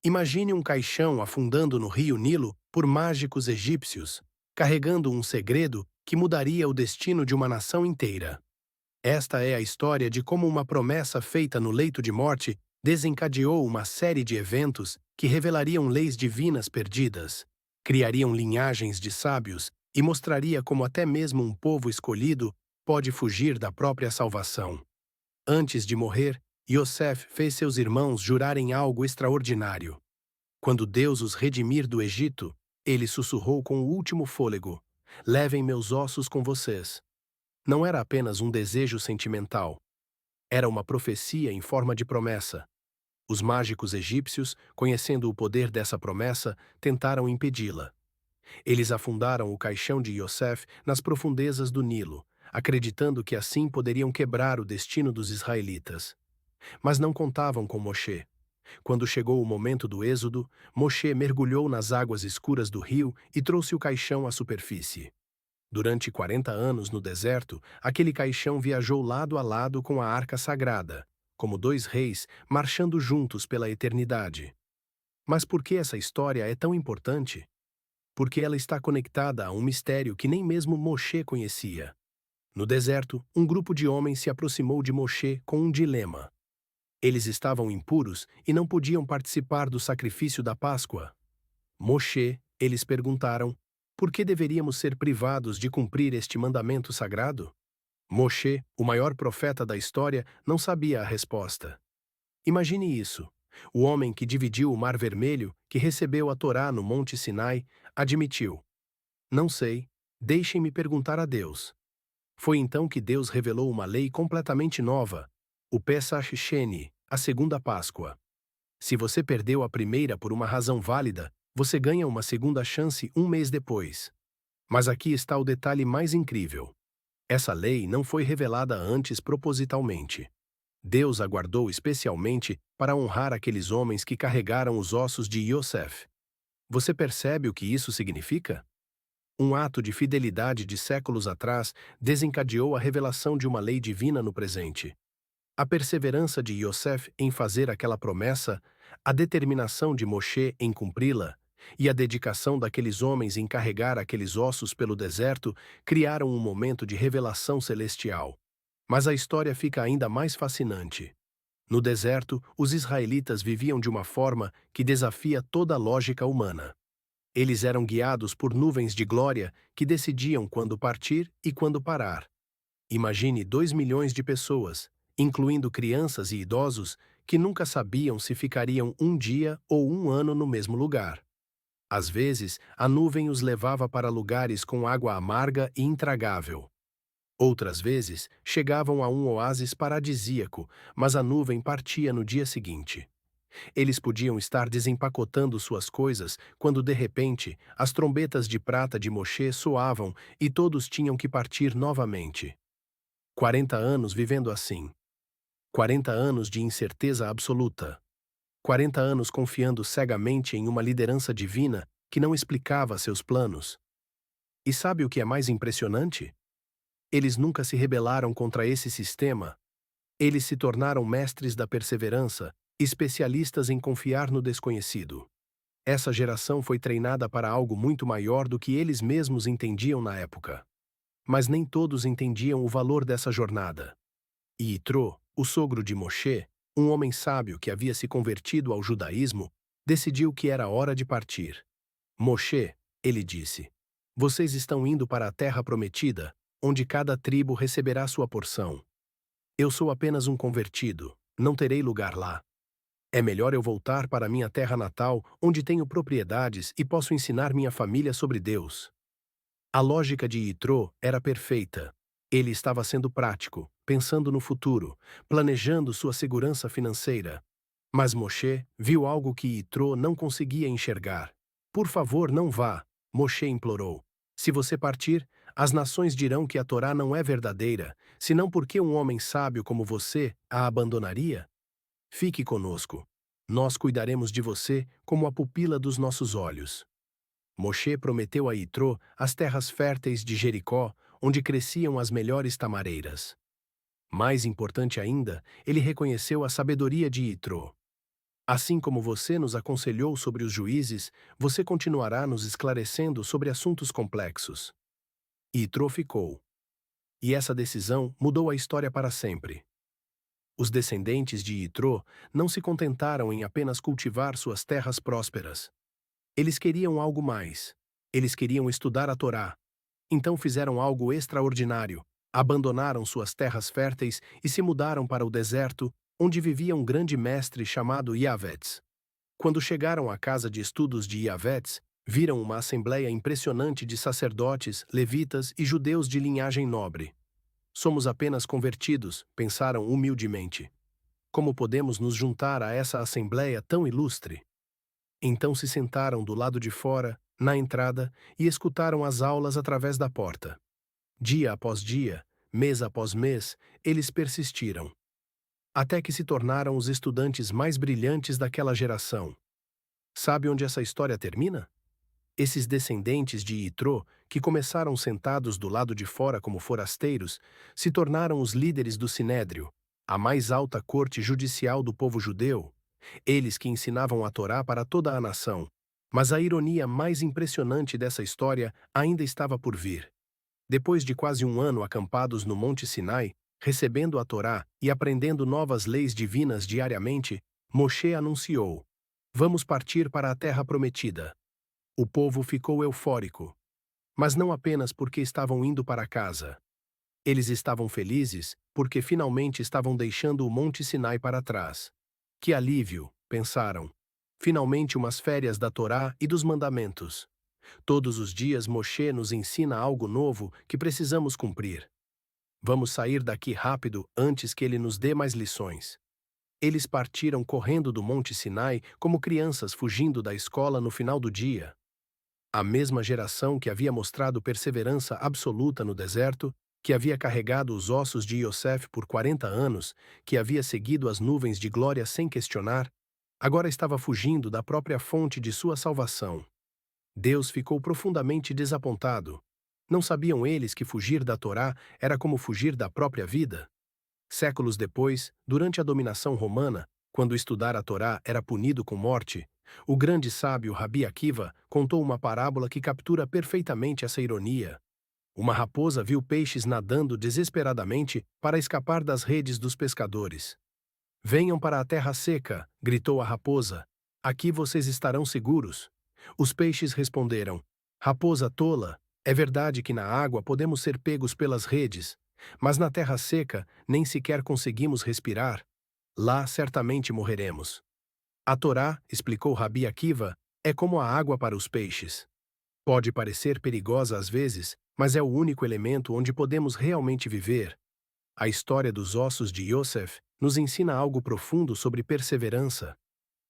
Imagine um caixão afundando no rio Nilo por mágicos egípcios, carregando um segredo que mudaria o destino de uma nação inteira. Esta é a história de como uma promessa feita no leito de morte desencadeou uma série de eventos que revelariam leis divinas perdidas, criariam linhagens de sábios e mostraria como até mesmo um povo escolhido pode fugir da própria salvação. Antes de morrer, Yosef fez seus irmãos jurarem algo extraordinário. Quando Deus os redimir do Egito, ele sussurrou com o último fôlego: Levem meus ossos com vocês. Não era apenas um desejo sentimental. Era uma profecia em forma de promessa. Os mágicos egípcios, conhecendo o poder dessa promessa, tentaram impedi-la. Eles afundaram o caixão de Yosef nas profundezas do Nilo, acreditando que assim poderiam quebrar o destino dos israelitas. Mas não contavam com Moshe. Quando chegou o momento do êxodo, Moshe mergulhou nas águas escuras do rio e trouxe o caixão à superfície. Durante 40 anos no deserto, aquele caixão viajou lado a lado com a arca sagrada, como dois reis marchando juntos pela eternidade. Mas por que essa história é tão importante? Porque ela está conectada a um mistério que nem mesmo Moshe conhecia. No deserto, um grupo de homens se aproximou de Moshe com um dilema. Eles estavam impuros e não podiam participar do sacrifício da Páscoa. Moshe, eles perguntaram, por que deveríamos ser privados de cumprir este mandamento sagrado? Moshe, o maior profeta da história, não sabia a resposta. Imagine isso. O homem que dividiu o Mar Vermelho, que recebeu a Torá no Monte Sinai, admitiu: Não sei, deixem-me perguntar a Deus. Foi então que Deus revelou uma lei completamente nova, o Pesach Sheni, a segunda Páscoa. Se você perdeu a primeira por uma razão válida, você ganha uma segunda chance um mês depois. Mas aqui está o detalhe mais incrível. Essa lei não foi revelada antes propositalmente. Deus aguardou especialmente para honrar aqueles homens que carregaram os ossos de Yosef. Você percebe o que isso significa? Um ato de fidelidade de séculos atrás desencadeou a revelação de uma lei divina no presente. A perseverança de Yosef em fazer aquela promessa, a determinação de Moshe em cumpri-la, e a dedicação daqueles homens em carregar aqueles ossos pelo deserto criaram um momento de revelação celestial. Mas a história fica ainda mais fascinante. No deserto, os israelitas viviam de uma forma que desafia toda a lógica humana. Eles eram guiados por nuvens de glória que decidiam quando partir e quando parar. Imagine 2 milhões de pessoas, incluindo crianças e idosos, que nunca sabiam se ficariam um dia ou um ano no mesmo lugar. Às vezes, a nuvem os levava para lugares com água amarga e intragável. Outras vezes, chegavam a um oásis paradisíaco, mas a nuvem partia no dia seguinte. Eles podiam estar desempacotando suas coisas quando, de repente, as trombetas de prata de Moshe soavam e todos tinham que partir novamente. 40 anos vivendo assim. 40 anos de incerteza absoluta. 40 anos confiando cegamente em uma liderança divina que não explicava seus planos. E sabe o que é mais impressionante? Eles nunca se rebelaram contra esse sistema. Eles se tornaram mestres da perseverança, especialistas em confiar no desconhecido. Essa geração foi treinada para algo muito maior do que eles mesmos entendiam na época. Mas nem todos entendiam o valor dessa jornada. E Itró, o sogro de Moshe, um homem sábio que havia se convertido ao judaísmo, decidiu que era hora de partir. Moshe, ele disse, vocês estão indo para a terra prometida, onde cada tribo receberá sua porção. Eu sou apenas um convertido, não terei lugar lá. É melhor eu voltar para minha terra natal, onde tenho propriedades e posso ensinar minha família sobre Deus. A lógica de Itró era perfeita. Ele estava sendo prático, pensando no futuro, planejando sua segurança financeira. Mas Moshe viu algo que Itró não conseguia enxergar. Por favor, não vá, Moshe implorou. Se você partir, as nações dirão que a Torá não é verdadeira, senão porque um homem sábio como você a abandonaria? Fique conosco. Nós cuidaremos de você como a pupila dos nossos olhos. Moshe prometeu a Itró as terras férteis de Jericó, onde cresciam as melhores tamareiras. Mais importante ainda, ele reconheceu a sabedoria de Itró. Assim como você nos aconselhou sobre os juízes, você continuará nos esclarecendo sobre assuntos complexos. Yitro ficou. E essa decisão mudou a história para sempre. Os descendentes de Yitro não se contentaram em apenas cultivar suas terras prósperas. Eles queriam algo mais. Eles queriam estudar a Torá. Então fizeram algo extraordinário. Abandonaram suas terras férteis e se mudaram para o deserto, onde vivia um grande mestre chamado Yavetz. Quando chegaram à casa de estudos de Yavetz, viram uma assembleia impressionante de sacerdotes, levitas e judeus de linhagem nobre. Somos apenas convertidos, pensaram humildemente. Como podemos nos juntar a essa assembleia tão ilustre? Então se sentaram do lado de fora, na entrada, e escutaram as aulas através da porta. Dia após dia, mês após mês, eles persistiram. Até que se tornaram os estudantes mais brilhantes daquela geração. Sabe onde essa história termina? Esses descendentes de Yitro, que começaram sentados do lado de fora como forasteiros, se tornaram os líderes do Sinédrio, a mais alta corte judicial do povo judeu. Eles que ensinavam a Torá para toda a nação. Mas a ironia mais impressionante dessa história ainda estava por vir. Depois de quase um ano acampados no Monte Sinai, recebendo a Torá e aprendendo novas leis divinas diariamente, Moshe anunciou: Vamos partir para a terra prometida. O povo ficou eufórico. Mas não apenas porque estavam indo para casa. Eles estavam felizes porque finalmente estavam deixando o Monte Sinai para trás. Que alívio, pensaram. Finalmente umas férias da Torá e dos mandamentos. Todos os dias Moshe nos ensina algo novo que precisamos cumprir. Vamos sair daqui rápido antes que ele nos dê mais lições. Eles partiram correndo do Monte Sinai como crianças fugindo da escola no final do dia. A mesma geração que havia mostrado perseverança absoluta no deserto, que havia carregado os ossos de Iosef por 40 anos, que havia seguido as nuvens de glória sem questionar, agora estava fugindo da própria fonte de sua salvação. Deus ficou profundamente desapontado. Não sabiam eles que fugir da Torá era como fugir da própria vida? Séculos depois, durante a dominação romana, quando estudar a Torá era punido com morte, o grande sábio Rabi Akiva contou uma parábola que captura perfeitamente essa ironia. Uma raposa viu peixes nadando desesperadamente para escapar das redes dos pescadores. Venham para a terra seca, gritou a raposa. Aqui vocês estarão seguros. Os peixes responderam: Raposa tola, é verdade que na água podemos ser pegos pelas redes, mas na terra seca nem sequer conseguimos respirar. Lá certamente morreremos. A Torá, explicou Rabi Akiva, é como a água para os peixes. Pode parecer perigosa às vezes, mas é o único elemento onde podemos realmente viver. A história dos ossos de Yosef nos ensina algo profundo sobre perseverança.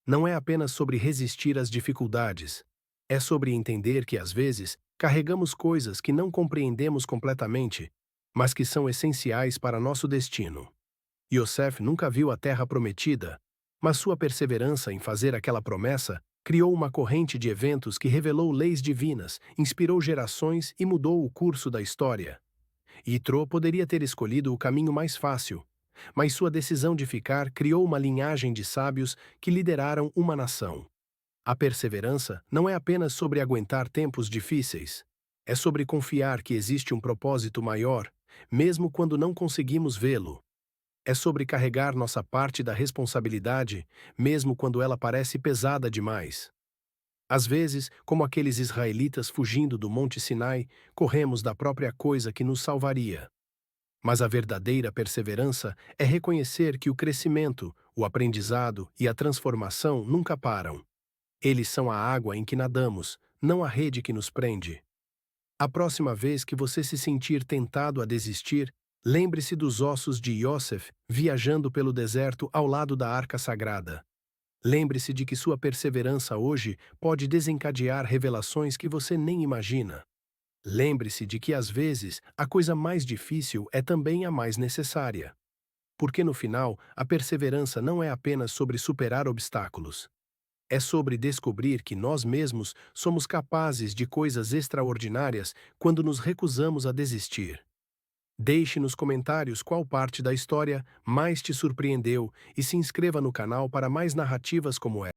Não é apenas sobre resistir às dificuldades. É sobre entender que, às vezes, carregamos coisas que não compreendemos completamente, mas que são essenciais para nosso destino. Yosef nunca viu a terra prometida, mas sua perseverança em fazer aquela promessa criou uma corrente de eventos que revelou leis divinas, inspirou gerações e mudou o curso da história. Yitro poderia ter escolhido o caminho mais fácil, mas sua decisão de ficar criou uma linhagem de sábios que lideraram uma nação. A perseverança não é apenas sobre aguentar tempos difíceis. É sobre confiar que existe um propósito maior, mesmo quando não conseguimos vê-lo. É sobre carregar nossa parte da responsabilidade, mesmo quando ela parece pesada demais. Às vezes, como aqueles israelitas fugindo do Monte Sinai, corremos da própria coisa que nos salvaria. Mas a verdadeira perseverança é reconhecer que o crescimento, o aprendizado e a transformação nunca param. Eles são a água em que nadamos, não a rede que nos prende. A próxima vez que você se sentir tentado a desistir, lembre-se dos ossos de Yosef viajando pelo deserto ao lado da arca sagrada. Lembre-se de que sua perseverança hoje pode desencadear revelações que você nem imagina. Lembre-se de que, às vezes, a coisa mais difícil é também a mais necessária. Porque, no final, a perseverança não é apenas sobre superar obstáculos. É sobre descobrir que nós mesmos somos capazes de coisas extraordinárias quando nos recusamos a desistir. Deixe nos comentários qual parte da história mais te surpreendeu e se inscreva no canal para mais narrativas como essa.